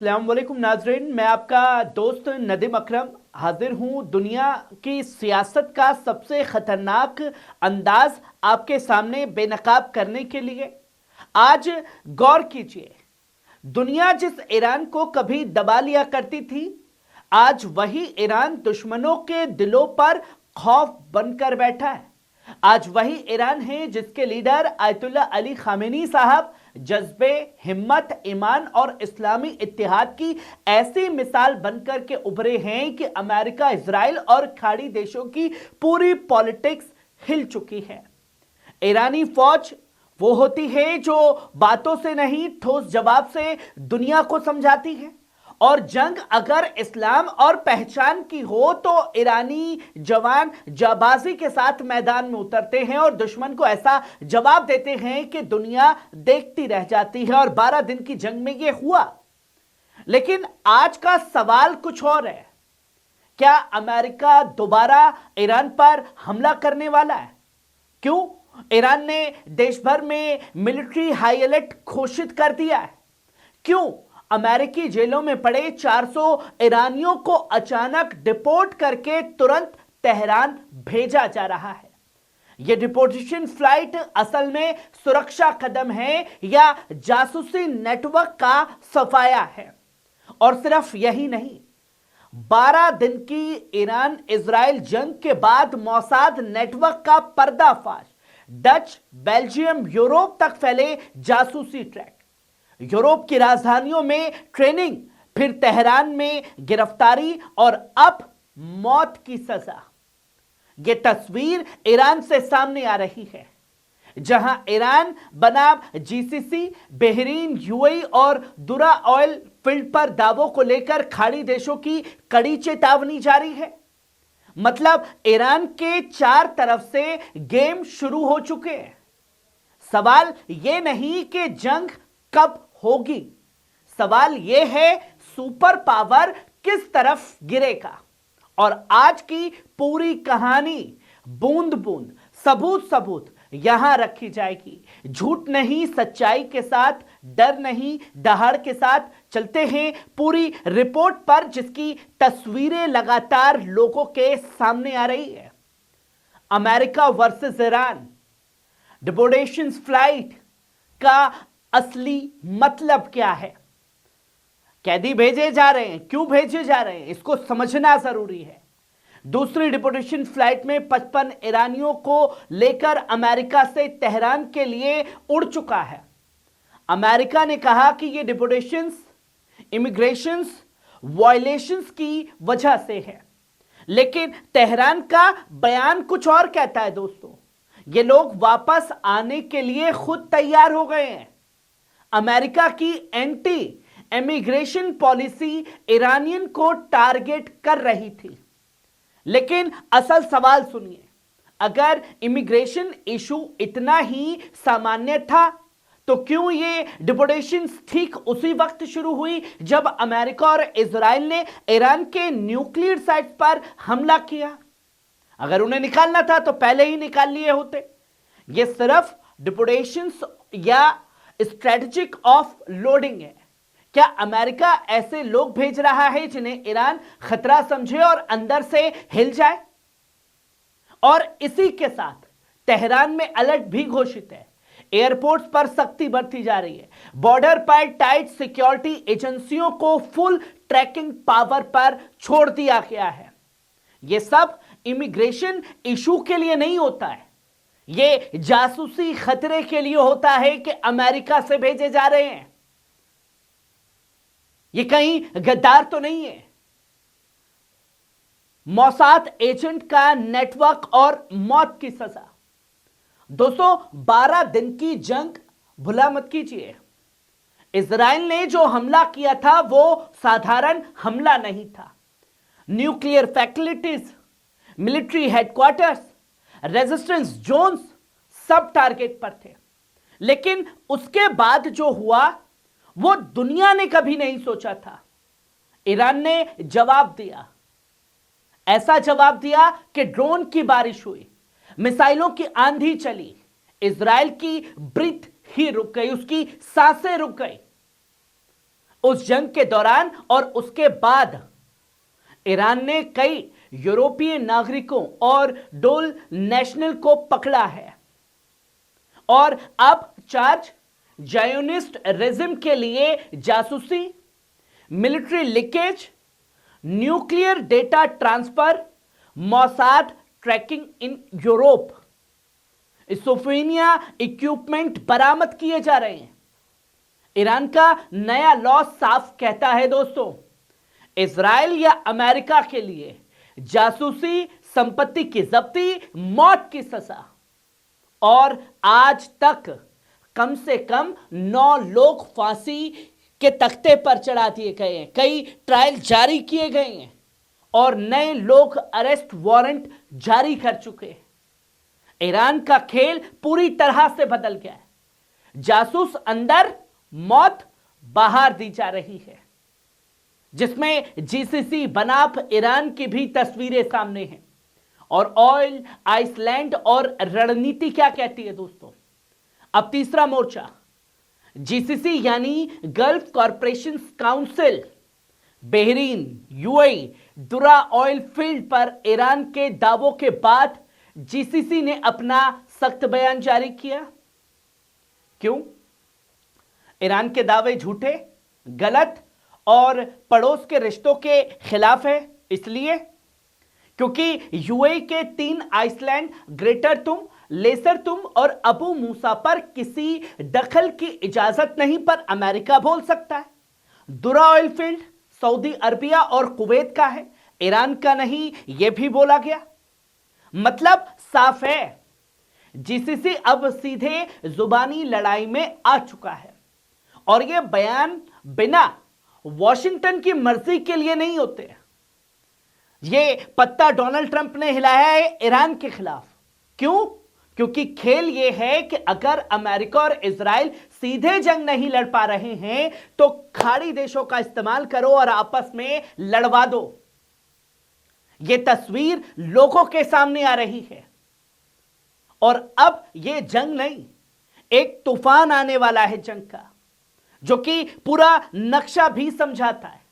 अस्सलामुअलैकुम नाजरीन, मैं आपका दोस्त नदीम अकरम हाजिर हूं दुनिया की सियासत का सबसे खतरनाक अंदाज आपके सामने बेनकाब करने के लिए। आज गौर कीजिए, दुनिया जिस ईरान को कभी दबा लिया करती थी, आज वही ईरान दुश्मनों के दिलों पर खौफ बनकर बैठा है। आज वही ईरान है जिसके लीडर आयतुल्ला अली खामेनी साहब जज्बे, हिम्मत, ईमान और इस्लामी इत्तेहाद की ऐसी मिसाल बनकर के उभरे हैं कि अमेरिका, इजराइल और खाड़ी देशों की पूरी पॉलिटिक्स हिल चुकी है। ईरानी फौज वो होती है जो बातों से नहीं, ठोस जवाब से दुनिया को समझाती है। और जंग अगर इस्लाम और पहचान की हो तो ईरानी जवान जाबाजी के साथ मैदान में उतरते हैं और दुश्मन को ऐसा जवाब देते हैं कि दुनिया देखती रह जाती है। और 12 दिन की जंग में यह हुआ। लेकिन आज का सवाल कुछ और है। क्या अमेरिका दोबारा ईरान पर हमला करने वाला है? क्यों? ईरान ने देश भर में मिलिट्री हाई अलर्ट घोषित कर दिया है। क्यों अमेरिकी जेलों में पड़े 400 ईरानियों को अचानक डिपोर्ट करके तुरंत तेहरान भेजा जा रहा है? यह डिपोर्टेशन फ्लाइट असल में सुरक्षा कदम है या जासूसी नेटवर्क का सफाया है? और सिर्फ यही नहीं, 12 दिन की ईरान इजराइल जंग के बाद मोसाद नेटवर्क का पर्दाफाश, डच, बेल्जियम, यूरोप तक फैले जासूसी ट्रैक, यूरोप की राजधानियों में ट्रेनिंग, फिर तेहरान में गिरफ्तारी और अब मौत की सजा। यह तस्वीर ईरान से सामने आ रही है, जहां ईरान बनाम जीसीसी, बहरीन, यूएई और दुरा ऑयल फील्ड पर दावों को लेकर खाड़ी देशों की कड़ी चेतावनी जारी है। मतलब ईरान के चार तरफ से गेम शुरू हो चुके हैं। सवाल यह नहीं कि जंग कब होगी, सवाल यह है सुपर पावर किस तरफ गिरेगा। और आज की पूरी कहानी बूंद बूंद, सबूत सबूत यहां रखी जाएगी। झूठ नहीं, सच्चाई के साथ, डर नहीं, दहाड़ के साथ चलते हैं पूरी रिपोर्ट पर, जिसकी तस्वीरें लगातार लोगों के सामने आ रही है। America versus Iran, deportation flight का असली मतलब क्या है? कैदी भेजे जा रहे हैं, क्यों भेजे जा रहे हैं, इसको समझना जरूरी है। दूसरी डिपोर्टेशन फ्लाइट में 55 ईरानियों को लेकर अमेरिका से तेहरान के लिए उड़ चुका है। अमेरिका ने कहा कि यह डिपोर्टेशंस इमिग्रेशंस वायलेशंस की वजह से है, लेकिन तेहरान का बयान कुछ और कहता है। दोस्तों, ये लोग वापस आने के लिए खुद तैयार हो गए हैं। अमेरिका की एंटी इमिग्रेशन पॉलिसी ईरानियन को टारगेट कर रही थी। लेकिन असल सवाल सुनिए, अगर इमिग्रेशन इशू इतना ही सामान्य था तो क्यों ये डिपोर्टेशन ठीक उसी वक्त शुरू हुई जब अमेरिका और इजराइल ने ईरान के न्यूक्लियर साइट्स पर हमला किया? अगर उन्हें निकालना था तो पहले ही निकाल लिए होते। ये सिर्फ डिपोर्टेशन या स्ट्रेटेजिक ऑफ लोडिंग है। क्या अमेरिका ऐसे लोग भेज रहा है जिन्हें ईरान खतरा समझे और अंदर से हिल जाए? और इसी के साथ तेहरान में अलर्ट भी घोषित है। एयरपोर्ट्स पर सख्ती बरती जा रही है। बॉर्डर पर टाइट सिक्योरिटी एजेंसियों को फुल ट्रैकिंग पावर पर छोड़ दिया गया है। यह सब इमिग्रेशन इशू के लिए नहीं होता है, यह जासूसी खतरे के लिए होता है कि अमेरिका से भेजे जा रहे हैं। ये कहीं गद्दार तो नहीं है। मोसाद एजेंट का नेटवर्क और मौत की सजा। दोस्तों, 12 दिन की जंग भुला मत कीजिए। इजराइल ने जो हमला किया था वो साधारण हमला नहीं था। Nuclear facilities, military headquarters, resistance zones सब टारगेट पर थे। लेकिन उसके बाद जो हुआ वो दुनिया ने कभी नहीं सोचा था। ईरान ने जवाब दिया, ऐसा जवाब दिया कि ड्रोन की बारिश हुई, मिसाइलों की आंधी चली, इजराइल की ब्रीथ ही रुक गई, उसकी सांसें रुक गई। उस जंग के दौरान और उसके बाद ईरान ने कई यूरोपीय नागरिकों और डोल नेशनल को पकड़ा है और अब चार्ज जायोनिस्ट रेजिम के लिए जासूसी, military leakage, nuclear data transfer, Mossad tracking in Europe, सोफिनिया इक्विपमेंट बरामद किए जा रहे हैं। ईरान का नया लॉ साफ कहता है दोस्तों, इजराइल या अमेरिका के लिए जासूसी, संपत्ति की जब्ती, मौत की सजा। और आज तक कम से कम 9 लोग फांसी के तख्ते पर चढ़ा दिए गए हैं, कई ट्रायल जारी किए गए हैं और नए लोग अरेस्ट वारंट जारी कर चुके हैं। ईरान का खेल पूरी तरह से बदल गया है। जासूस अंदर, मौत बाहर दी जा रही है, जिसमें जीसीसी बनाम ईरान की भी तस्वीरें सामने हैं। और ऑयल, आइसलैंड और रणनीति क्या कहती है दोस्तों? अब तीसरा मोर्चा, जीसीसी यानी gulf corporation council, Bahrain, UAE, दुरा ऑयल फील्ड पर ईरान के दावों के बाद जीसीसी ने अपना सख्त बयान जारी किया। क्यों? ईरान के दावे झूठे, गलत और पड़ोस के रिश्तों के खिलाफ है। इसलिए क्योंकि यूएई के 3 आइसलैंड, ग्रेटर तुम, लेसर तुम और अबू मूसा पर किसी दखल की इजाजत नहीं पर अमेरिका बोल सकता है। दुरा ऑयल फील्ड सऊदी अरबिया और कुवैत का है, ईरान का नहीं, यह भी बोला गया। मतलब साफ है, जीसीसी अब सीधे जुबानी लड़ाई में आ चुका है और यह बयान बिना वॉशिंगटन की मर्जी के लिए नहीं होते। यह पत्ता डोनाल्ड ट्रंप ने हिलाया है ईरान के खिलाफ। क्यों? क्योंकि खेल यह है कि अगर अमेरिका और इजराइल सीधे जंग नहीं लड़ पा रहे हैं तो खाड़ी देशों का इस्तेमाल करो और आपस में लड़वा दो। यह तस्वीर लोगों के सामने आ रही है और अब यह जंग नहीं, एक तूफान आने वाला है जंग का, जो कि पूरा नक्शा भी समझाता है।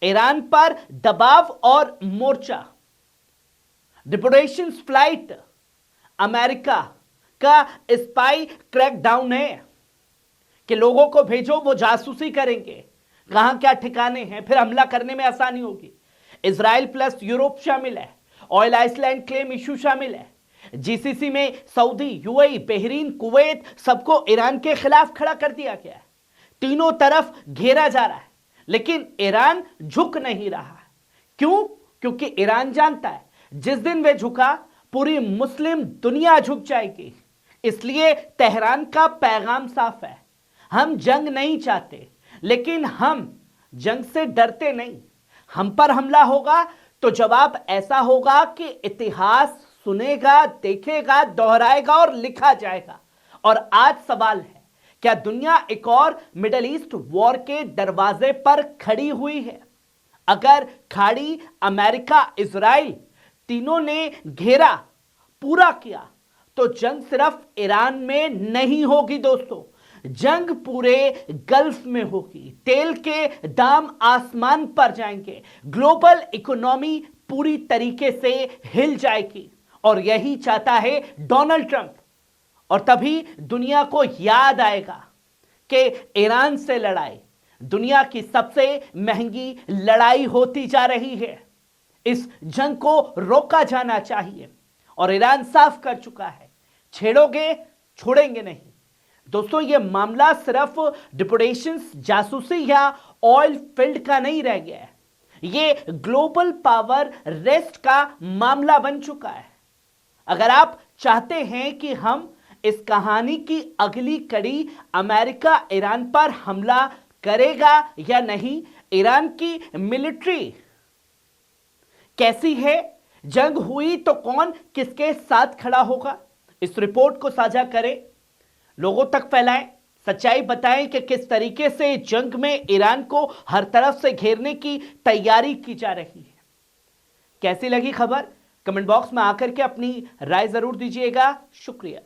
ईरान पर दबाव और मोर्चा, डिपोटेशन फ्लाइट, अमेरिका का स्पाई क्रैकडाउन है कि लोगों को भेजो, वो जासूसी करेंगे, कहां क्या ठिकाने हैं, फिर हमला करने में आसानी होगी। इजराइल प्लस यूरोप शामिल है, ऑयल आइसलैंड क्लेम इशू शामिल है, जीसीसी में सऊदी, यूएई, बहरीन, कुवैत, सबको ईरान के खिलाफ खड़ा कर दिया गया है। तीनों तरफ घेरा जा रहा है, लेकिन ईरान झुक नहीं रहा है। क्यों? क्योंकि ईरान जानता है जिस दिन वे झुका पूरी मुस्लिम दुनिया झुक जाएगी। इसलिए तेहरान का पैगाम साफ है, हम जंग नहीं चाहते, लेकिन हम जंग से डरते नहीं। हम पर हमला होगा तो जवाब ऐसा होगा कि इतिहास सुनेगा, देखेगा, दोहराएगा और लिखा जाएगा। और आज सवाल है, क्या दुनिया एक और मिडिल ईस्ट वॉर के दरवाजे पर खड़ी हुई है? अगर खाड़ी, अमेरिका, इजराइल तीनों ने घेरा पूरा किया तो जंग सिर्फ ईरान में नहीं होगी दोस्तों, जंग पूरे गल्फ में होगी। तेल के दाम आसमान पर जाएंगे, ग्लोबल इकोनॉमी पूरी तरीके से हिल जाएगी और यही चाहता है डोनाल्ड ट्रंप। और तभी दुनिया को याद आएगा कि ईरान से लड़ाई दुनिया की सबसे महंगी लड़ाई होती जा रही है। इस जंग को रोका जाना चाहिए और ईरान साफ कर चुका है, छेड़ोगे छोड़ेंगे नहीं। दोस्तों, यह मामला सिर्फ डिपोटेशंस, जासूसी या ऑयल फील्ड का नहीं रह गया है, यह ग्लोबल पावर रेस्ट का मामला बन चुका है। अगर आप चाहते हैं कि हम इस कहानी की अगली कड़ी अमेरिका ईरान पर हमला करेगा या नहीं, ईरान की मिलिट्री कैसी है, जंग हुई तो कौन किसके साथ खड़ा होगा, इस रिपोर्ट को साझा करें, लोगों तक फैलाएं, सच्चाई बताएं कि किस तरीके से जंग में ईरान को हर तरफ से घेरने की तैयारी की जा रही है। कैसी लगी खबर? कमेंट बॉक्स में आकर के अपनी राय जरूर दीजिएगा। शुक्रिया।